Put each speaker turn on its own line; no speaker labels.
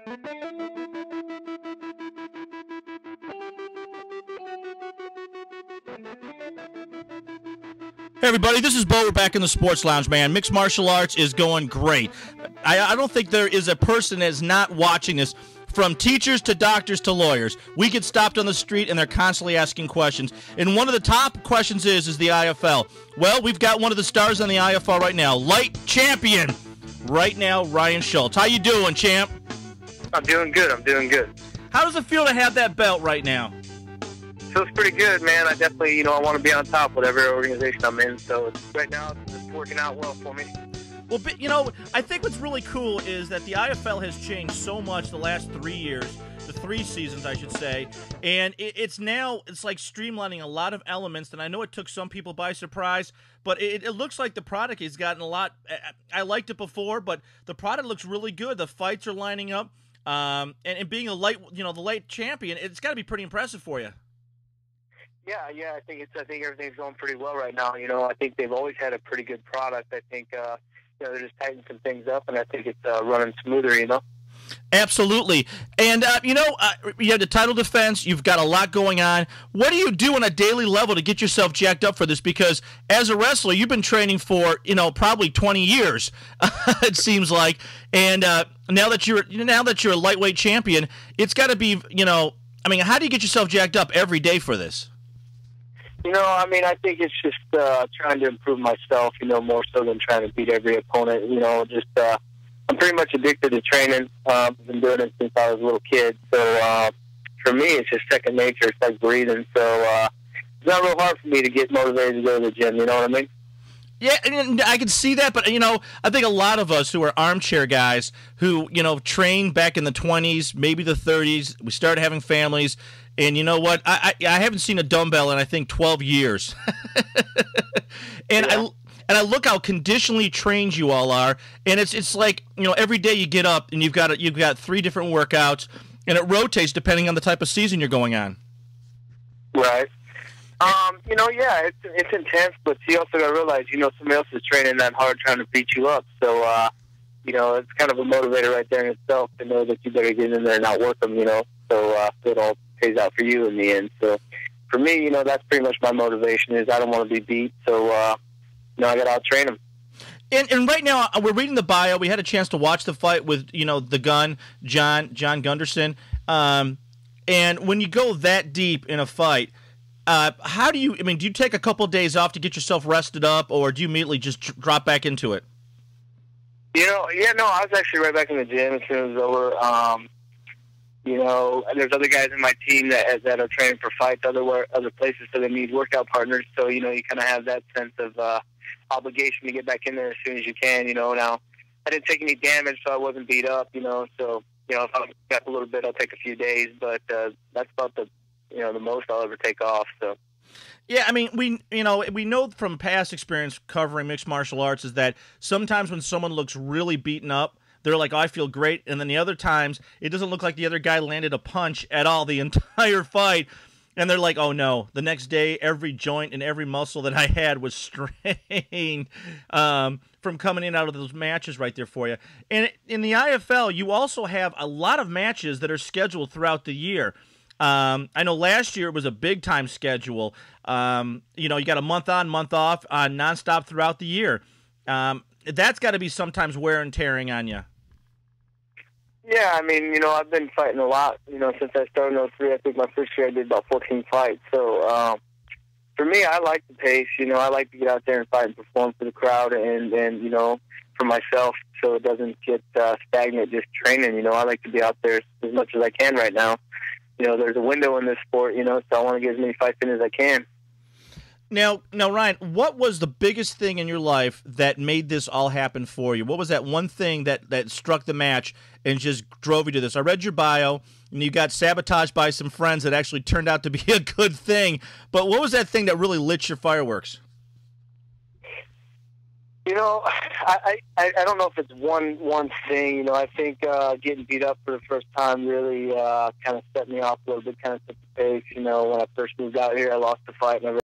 Hey everybody, this is Bo. We're back in the Sports Lounge, man. Mixed martial arts is going great. I don't think there is a person that is not watching this, from teachers to doctors to lawyers. We get stopped on the street and they're constantly asking questions. And one of the top questions is the IFL. Well, we've got one of the stars on the IFL right now, light champion right now, Ryan Shultz. How you doing, champ?
I'm doing good.
How does it feel to have that belt right now?
Feels pretty good, man. I definitely, I want to be on top with every organization I'm in. So right now, it's working out well for me.
Well, I think what's really cool is that the IFL has changed so much the last 3 years, the 3 seasons, I should say, and it's like streamlining a lot of elements, and I know it took some people by surprise, but it looks like the product has gotten a lot. I liked it before, but the product looks really good. The fights are lining up, and being the light champion, it's got to be pretty impressive for you.
Yeah. I think everything's going pretty well right now. I think they've always had a pretty good product. I think they're just tightening some things up, and I think it's running smoother.
Absolutely. And you have the title defense. You've got a lot going on. What do you do on a daily level to get yourself jacked up for this? Because as a wrestler, you've been training for probably 20 years. It seems like. And now that you're a lightweight champion, it's got to be how do you get yourself jacked up every day for this?
I think it's just trying to improve myself, more so than trying to beat every opponent. I'm pretty much addicted to training. I've been doing it since I was a little kid. So for me, it's just second nature. It's like breathing. So it's not real hard for me to get motivated to go to the gym. You know what I mean?
Yeah, and I can see that, but I think a lot of us who are armchair guys who trained back in the 20s, maybe the 30s, we started having families, and you know what? I haven't seen a dumbbell in I think 12 years, and
yeah.
I look how conditionally trained you all are, and it's like every day you get up and you've got 3 different workouts, and it rotates depending on the type of season you're going on.
Right. It's intense, but you also got to realize, somebody else is training that hard trying to beat you up. So, it's kind of a motivator right there in itself to know that you better get in there and outwork them, so it all pays out for you in the end. So, for me, that's pretty much my motivation is I don't want to be beat, so, I got to out-train them.
And right now, we're reading the bio. We had a chance to watch the fight with, the gun, John Gunderson. And when you go that deep in a fight, how do you take a couple of days off to get yourself rested up, or do you immediately just drop back into it?
I was actually right back in the gym as soon as it was over. There's other guys in my team that are training for fights other places, so they need workout partners. So, you kind of have that sense of obligation to get back in there as soon as you can. Now, I didn't take any damage, so I wasn't beat up, so, if I got a little bit, I'll take a few days, but that's about the most I'll ever take off. So,
yeah, we know from past experience covering mixed martial arts is that sometimes when someone looks really beaten up, they're like, oh, I feel great, and then the other times it doesn't look like the other guy landed a punch at all the entire fight, and they're like, oh no, the next day every joint and every muscle that I had was strained from coming in out of those matches right there for you. And in the IFL, you also have a lot of matches that are scheduled throughout the year. I know last year it was a big-time schedule. You got a month on, month off, nonstop throughout the year. That's got to be sometimes wear and tearing on you.
Yeah, I've been fighting a lot, since I started in 03. I think my first year I did about 14 fights. So, for me, I like the pace. I like to get out there and fight and perform for the crowd and for myself so it doesn't get stagnant just training. I like to be out there as much as I can right now. There's a window in this sport, so I want to get as many fights in as I can.
Now, Ryan, what was the biggest thing in your life that made this all happen for you? What was that one thing that struck the match and just drove you to this? I read your bio, and you got sabotaged by some friends that actually turned out to be a good thing. But what was that thing that really lit your fireworks?
I don't know if it's one thing. I think getting beat up for the first time really kind of set me off a little bit, kind of set the pace. When I first moved out here, I lost the fight, and